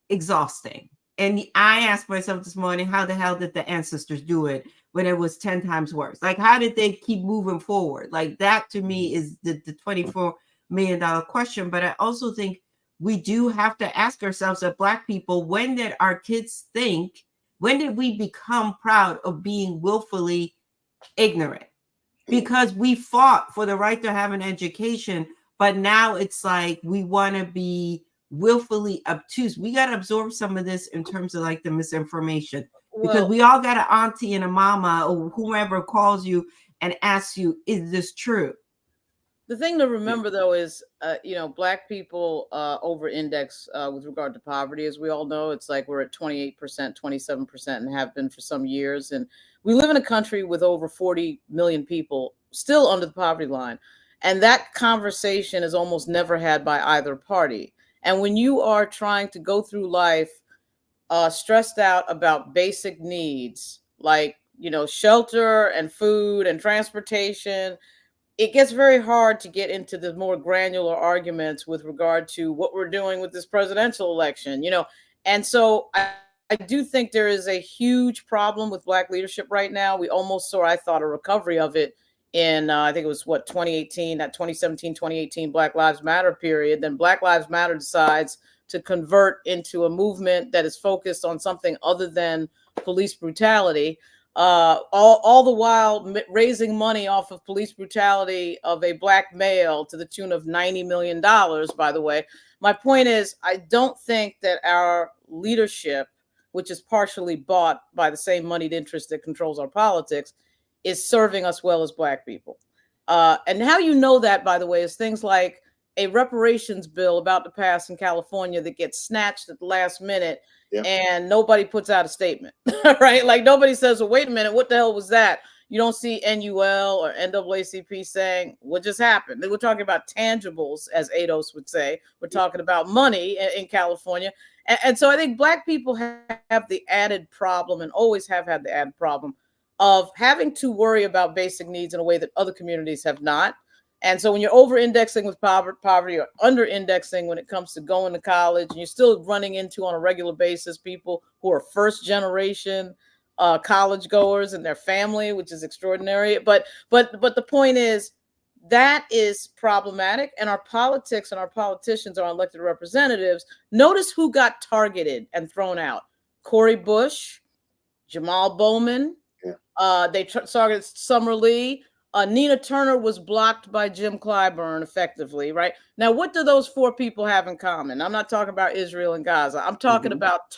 exhausting. And I asked myself this morning, how the hell did the ancestors do it when it was 10 times worse? Like, how did they keep moving forward? Like, that to me is the $24 million question. But I also think we do have to ask ourselves as Black people, when did our kids think, when did we become proud of being willfully ignorant? Because we fought for the right to have an education. But now it's like we want to be willfully obtuse. We got to absorb some of this in terms of like the misinformation, because Well, we all got an auntie and a mama or whomever calls you and asks you, is this true? the thing to remember, though, is, Black people over-index with regard to poverty. As we all know, it's like we're at 28%, 27%, and have been for some years. And we live in a country with over 40 million people still under the poverty line. And that conversation is almost never had by either party. And when you are trying to go through life stressed out about basic needs like, shelter and food and transportation, it gets very hard to get into the more granular arguments with regard to what we're doing with this presidential election, And so I do think there is a huge problem with Black leadership right now. We almost saw, I thought, a recovery of it in, I think it was 2018, that 2017, 2018 Black Lives Matter period. Then Black Lives Matter decides to convert into a movement that is focused on something other than police brutality. All the while raising money off of police brutality of a Black male to the tune of $90 million, by the way. My point is, I don't think that our leadership, which is partially bought by the same moneyed interest that controls our politics, is serving us well as Black people. And how you know that, by the way, is things like a reparations bill about to pass in California that gets snatched at the last minute. Yeah. And nobody puts out a statement, right? Like nobody says, well, wait a minute, what the hell was that? You don't see NUL or NAACP saying what just happened. We're talking about tangibles, as ADOS would say. We're talking about money in California. And so I think Black people have the added problem, and always have had the added problem, of having to worry about basic needs in a way that other communities have not. And so when you're over-indexing with poverty or under-indexing when it comes to going to college, and you're still running into on a regular basis people who are first-generation college goers and their family, which is extraordinary. But the point is, that is problematic. And our politics and our politicians, our elected representatives, notice who got targeted and thrown out. Cori Bush, Jamal Bowman. Yeah. They targeted Summer Lee. Nina Turner was blocked by Jim Clyburn effectively, right? Now, what do those four people have in common? I'm not talking about Israel and Gaza. I'm talking about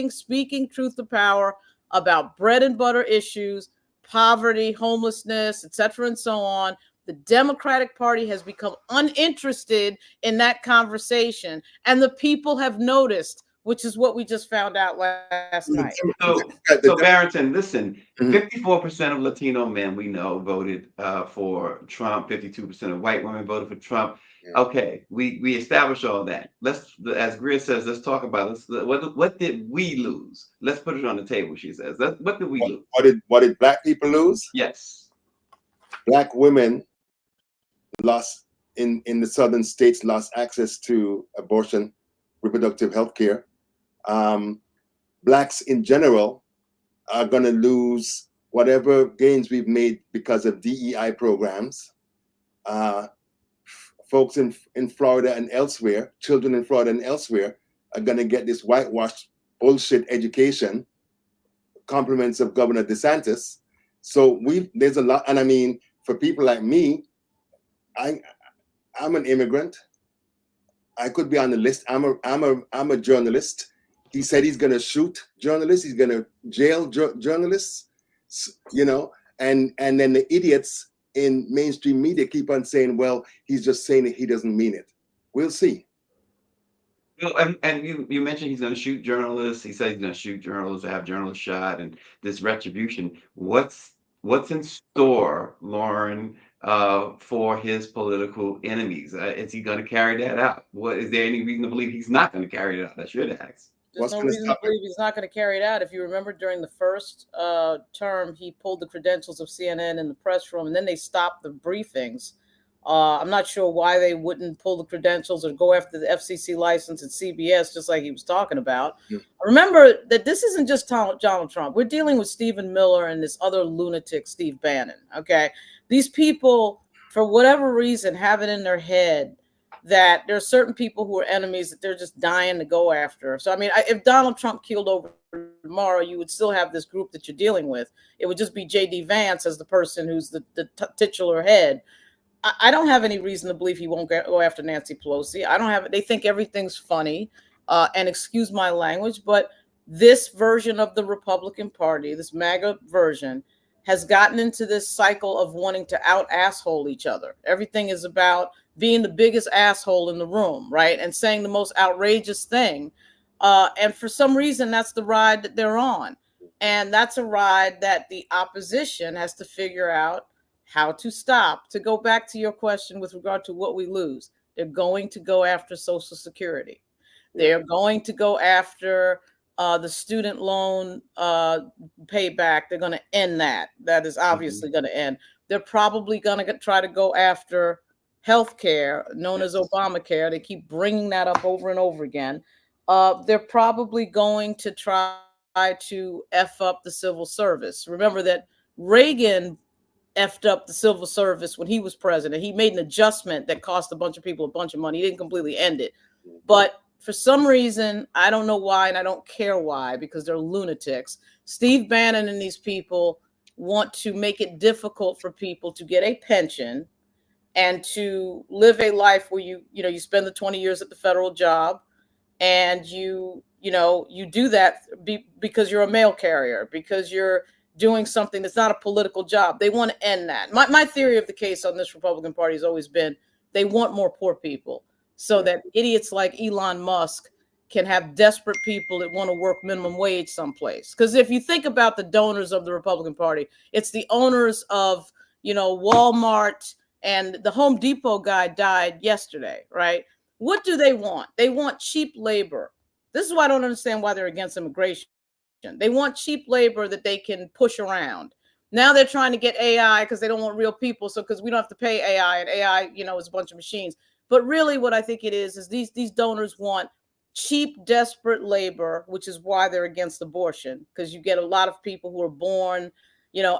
speaking truth to power about bread and butter issues, poverty, homelessness, etc., and so on. The Democratic Party has become uninterested in that conversation, and the people have noticed, which is what we just found out last night. So Barrington, listen, 54% of Latino men we know voted for Trump. 52% of white women voted for Trump. Yeah. Okay, we established all that. Let's, as Greer says, let's talk about this. What did we lose? Let's put it on the table, she says. What did we lose? What did Black people lose? Yes. Black women lost in the southern states, lost access to abortion, reproductive health care. Blacks in general are going to lose whatever gains we've made because of DEI programs. Folks in Florida and elsewhere, children in Florida and elsewhere, are going to get this whitewashed bullshit education, compliments of Governor DeSantis. So there's a lot, and I mean, for people like me, I'm an immigrant. I could be on the list. I'm a journalist. He said he's going to shoot journalists. He's going to jail journalists, and then the idiots in mainstream media keep on saying, well, he's just saying it. He doesn't mean it. We'll see. Well, and you mentioned he's going to shoot journalists. He said he's going to shoot journalists, have journalists shot, and this retribution. What's in store, Lauren, for his political enemies? Is he going to carry that out? Is there any reason to believe he's not going to carry it out? I should ask. There's no reason to believe he's not going to carry it out. If you remember, during the first term, he pulled the credentials of CNN in the press room, and then they stopped the briefings. I'm not sure why they wouldn't pull the credentials or go after the FCC license at CBS, just like he was talking about. Yeah. Remember that this isn't just Donald Trump. We're dealing with Stephen Miller and this other lunatic, Steve Bannon. Okay, these people, for whatever reason, have it in their head that there are certain people who are enemies that they're just dying to go after. So, I mean, if Donald Trump keeled over tomorrow, you would still have this group that you're dealing with. It would just be J.D. Vance as the person who's the titular head. I don't have any reason to believe he won't go after Nancy Pelosi. I don't have. They think everything's funny, and excuse my language, but this version of the Republican Party, this MAGA version, has gotten into this cycle of wanting to out asshole each other. Everything is about being the biggest asshole in the room, right? And saying the most outrageous thing. And for some reason, that's the ride that they're on. And that's a ride that the opposition has to figure out how to stop. To go back to your question with regard to what we lose, they're going to go after Social Security. They're going to go after the student loan payback. They're going to end that. That is obviously going to end. They're probably going to try to go after healthcare, known as Obamacare. They keep bringing that up over and over again. They're probably going to try to F up the civil service. Remember that Reagan effed up the civil service when he was president. He made an adjustment that cost a bunch of people a bunch of money. He didn't completely end it. But for some reason, I don't know why, and I don't care why, because they're lunatics. Steve Bannon and these people want to make it difficult for people to get a pension and to live a life where you spend the 20 years at the federal job, and you do that because you're a mail carrier, because you're doing something that's not a political job. They want to end that. My theory of the case on this Republican Party has always been they want more poor people so that idiots like Elon Musk can have desperate people that want to work minimum wage someplace. Because if you think about the donors of the Republican Party, it's the owners of, Walmart, and the Home Depot guy died yesterday, right? What do they want? They want cheap labor. This is why I don't understand why they're against immigration. They want cheap labor that they can push around. Now they're trying to get AI because they don't want real people. So because we don't have to pay AI, and AI, is a bunch of machines. But really what I think it is these donors want cheap, desperate labor, which is why they're against abortion, because you get a lot of people who are born,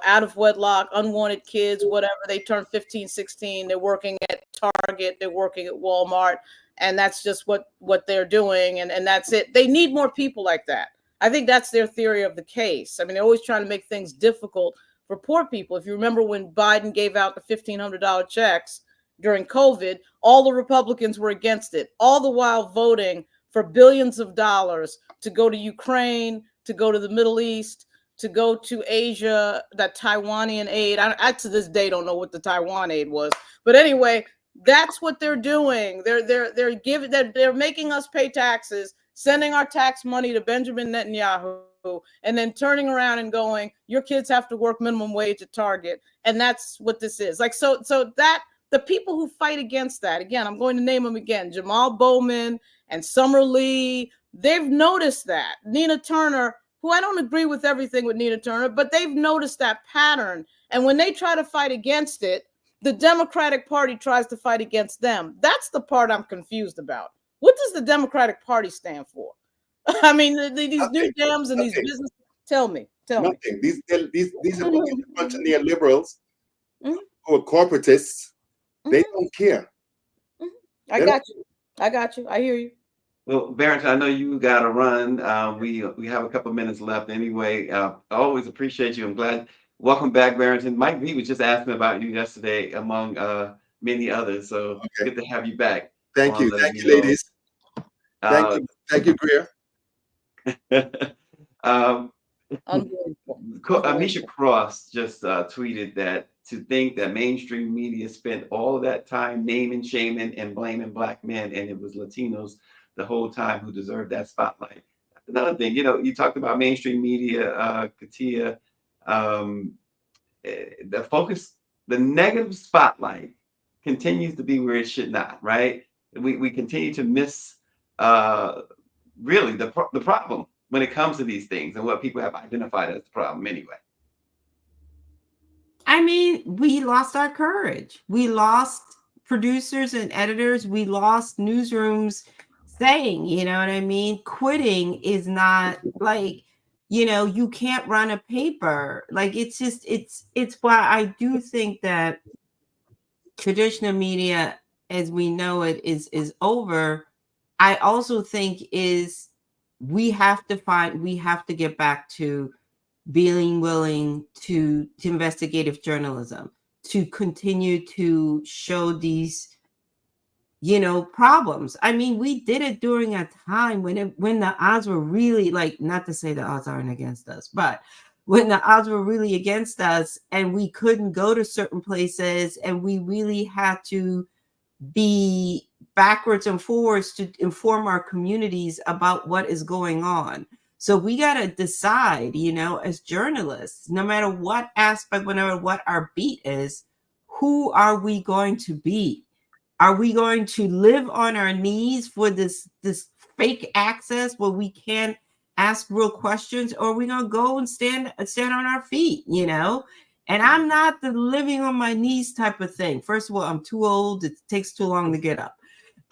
out of wedlock, unwanted kids, whatever. They turn 15, 16. They're working at Target. They're working at Walmart. And that's just what they're doing. And that's it. They need more people like that. I think that's their theory of the case. I mean, they're always trying to make things difficult for poor people. If you remember when Biden gave out the $1,500 checks during COVID, all the Republicans were against it, all the while voting for billions of dollars to go to Ukraine, to go to the Middle East, to go to Asia, that Taiwanian aid. I to this day don't know what the Taiwan aid was. But anyway, that's what they're doing. They're making us pay taxes, sending our tax money to Benjamin Netanyahu, and then turning around and going, your kids have to work minimum wage at Target. And that's what this is. So that the people who fight against that, again, I'm going to name them again, Jamal Bowman and Summer Lee, they've noticed that. Nina Turner, who I don't agree with everything with Nina Turner, but they've noticed that pattern. And when they try to fight against it, the Democratic Party tries to fight against them. That's the part I'm confused about. What does the Democratic Party stand for? I mean, these new Dems and these business. Tell me. Nothing. These are a bunch of neoliberals who are corporatists. They don't care. I got you. I hear you. Well, Barrington, I know you got to run. We have a couple of minutes left anyway. I always appreciate you. I'm glad. Welcome back, Barrington. Mike V was just asking about you yesterday, among many others. So good to have you back. Thank you, ladies. Thank you, Greer. Amisha Cross just tweeted that to think that mainstream media spent all that time naming, shaming, and blaming Black men, and it was Latinos the whole time who deserved that spotlight. Another thing, you talked about mainstream media, Katia. The focus, the negative spotlight continues to be where it should not, right? We continue to miss really the problem when it comes to these things and what people have identified as the problem anyway. I mean, we lost our courage. We lost producers and editors. We lost newsrooms saying, you know what I mean? Quitting is not like, you can't run a paper. Like, it's just, it's why I do think that traditional media as we know it is over. I also think we have to get back to being willing to investigative journalism, to continue to show these, problems. I mean, we did it during a time when the odds were really, like, not to say the odds aren't against us, but when the odds were really against us and we couldn't go to certain places and we really had to be backwards and forwards to inform our communities about what is going on. So we got to decide, as journalists, no matter what aspect, no matter what our beat is, who are we going to be? Are we going to live on our knees for this fake access where we can't ask real questions, or are we going to go and stand on our feet, And I'm not the living on my knees type of thing. First of all, I'm too old. It takes too long to get up.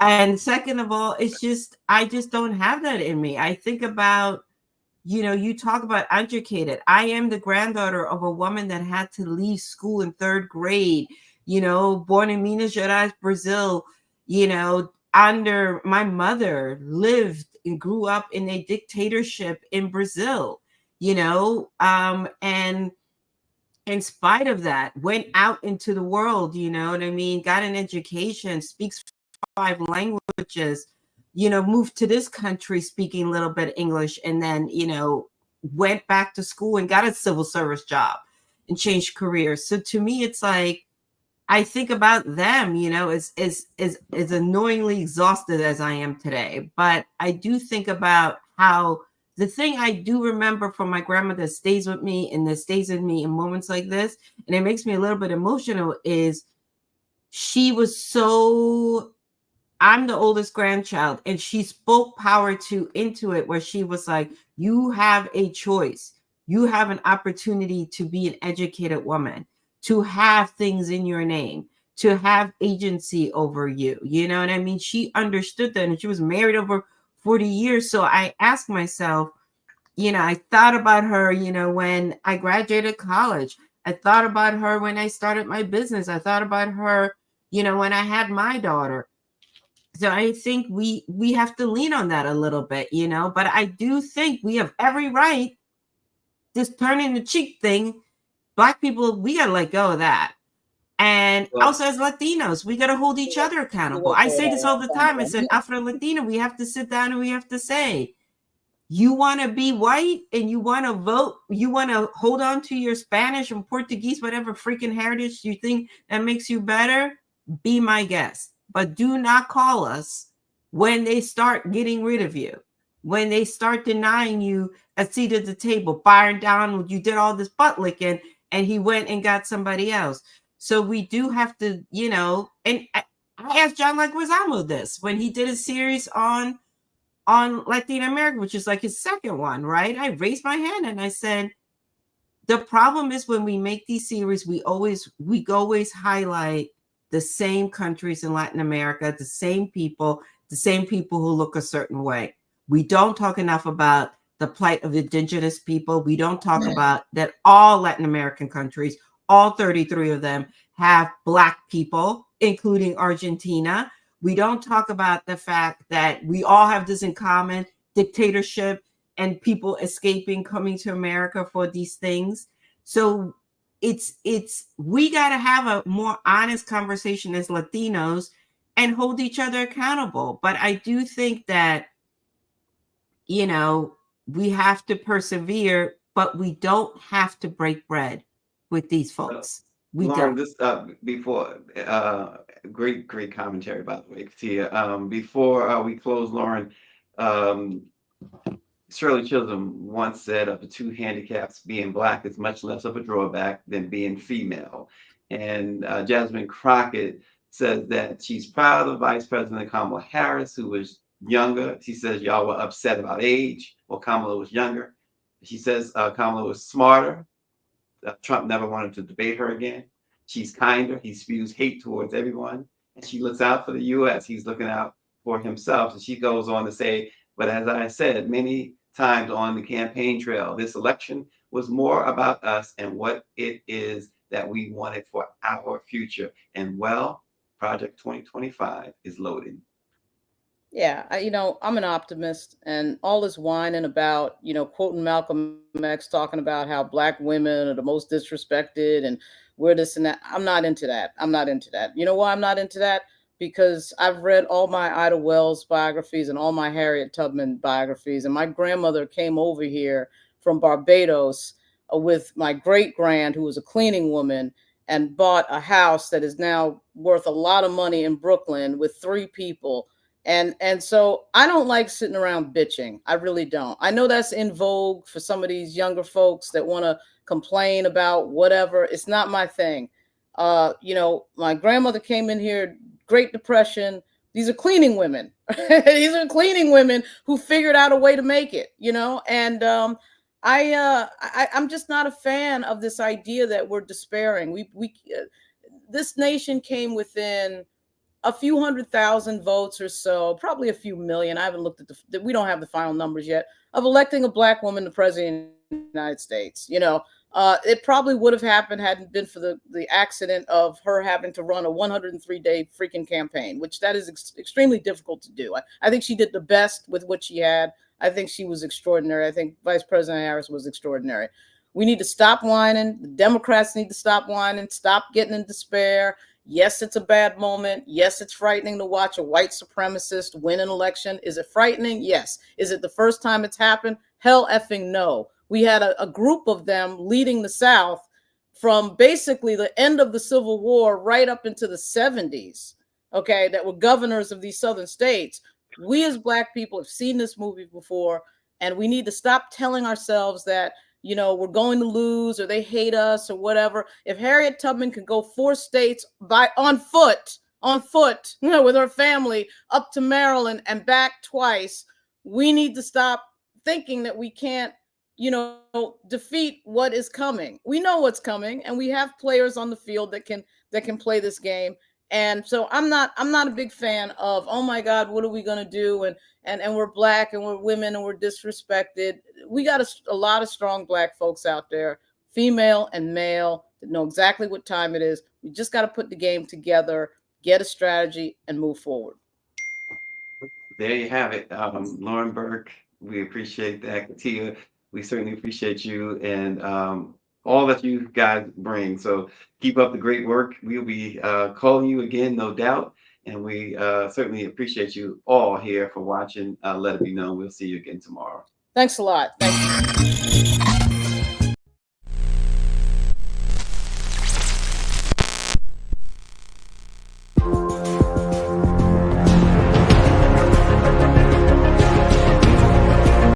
And second of all, I just don't have that in me. I think about, you talk about educated. I am the granddaughter of a woman that had to leave school in 3rd grade, born in Minas Gerais, Brazil, under my mother lived and grew up in a dictatorship in Brazil, and in spite of that, went out into the world, what I mean? Got an education, speaks 5 languages, moved to this country speaking a little bit of English, and then, went back to school and got a civil service job and changed careers. So to me, it's like, I think about them, as annoyingly exhausted as I am today. But I do think about how the thing I do remember from my grandma that stays with me and that stays with me in moments like this, and it makes me a little bit emotional, is she was so, I'm the oldest grandchild, and she spoke power into it, where she was like, you have a choice. You have an opportunity to be an educated woman, to have things in your name, to have agency over you. You know what I mean? She understood that, and she was married over 40 years. So I asked myself, I thought about her, when I graduated college. I thought about her when I started my business. I thought about her, when I had my daughter. So I think we have to lean on that a little bit, but I do think we have every right. This turning the cheek thing, Black people, we got to let go of that. And also as Latinos, we got to hold each other accountable. I say this all the time. I said, Afro Latina, we have to sit down and we have to say, you want to be white and you want to vote, you want to hold on to your Spanish and Portuguese, whatever freaking heritage you think that makes you better, be my guest. But do not call us when they start getting rid of you, when they start denying you a seat at the table. Byron Down, you did all this butt licking, and he went and got somebody else. So we do have to, and I asked John Leguizamo this when he did a series on Latin America, which is like his second one, right? I raised my hand and I said, the problem is when we make these series, we always highlight the same countries in Latin America, the same people who look a certain way. We don't talk enough about the plight of indigenous people. We don't talk about that all Latin American countries, all 33 of them, have Black people, including Argentina. We don't talk about the fact that we all have this in common, dictatorship and people escaping, coming to America for these things. So we got to have a more honest conversation as Latinos and hold each other accountable. But I do think that, we have to persevere, but we don't have to break bread with these folks. We Lauren, don't. this before great commentary, by the way, Katia. Before we close, Lauren, Shirley Chisholm once said of the 2 handicaps, being Black is much less of a drawback than being female. And Jasmine Crockett says that she's proud of Vice President Kamala Harris, who was younger. She says y'all were upset about age. Well, Kamala was younger. She says Kamala was smarter. Trump never wanted to debate her again. She's kinder. He spews hate towards everyone. And she looks out for the U.S. He's looking out for himself. And she goes on to say, but as I said many times on the campaign trail, this election was more about us and what it is that we wanted for our future. And well, Project 2025 is loaded. Yeah, I'm an optimist, and all this whining about, quoting Malcolm X talking about how black women are the most disrespected and we're this and that. I'm not into that. I'm not into that. You know why I'm not into that? Because I've read all my Ida Wells biographies and all my Harriet Tubman biographies, and my grandmother came over here from Barbados with my great grand, who was a cleaning woman, and bought a house that is now worth a lot of money in Brooklyn with 3 people. And so I don't like sitting around bitching. I really don't. I know that's in vogue for some of these younger folks that want to complain about whatever. It's not my thing. My grandmother came in here, Great Depression. These are cleaning women. These are cleaning women who figured out a way to make it, and I'm just not a fan of this idea that we're despairing. This nation came within a few 100,000 votes or so, probably a few million. I haven't looked at we don't have the final numbers yet, of electing a black woman the president of the United States. It probably would have happened hadn't been for the accident of her having to run a 103-day freaking campaign, which that is extremely difficult to do. I think she did the best with what she had. I think she was extraordinary. I think Vice President Harris was extraordinary. We need to stop whining. The Democrats need to stop whining, stop getting in despair. Yes, it's a bad moment. Yes, it's frightening to watch a white supremacist win an election. Is it frightening? Yes. Is it the first time it's happened? Hell effing no. We had a group of them leading the South from basically the end of the Civil War right up into the 70s, okay, that were governors of these southern states. We as black people have seen this movie before, and we need to stop telling ourselves that we're going to lose or they hate us or whatever. If Harriet Tubman could go 4 states on foot, with her family up to Maryland and back twice, we need to stop thinking that we can't, defeat what is coming. We know what's coming, and we have players on the field that can play this game. And so I'm not a big fan of, oh my God, what are we going to do? And we're black and we're women and we're disrespected. We got a lot of strong black folks out there, female and male, that know exactly what time it is. We just got to put the game together, get a strategy, and move forward. There you have it. Lauren Burke, we appreciate that. Katia, we certainly appreciate you and all that you guys bring. So keep up the great work. We'll be calling you again, no doubt. And we certainly appreciate you all here for watching. Let It Be Known. We'll see you again tomorrow. Thanks a lot. Thank you.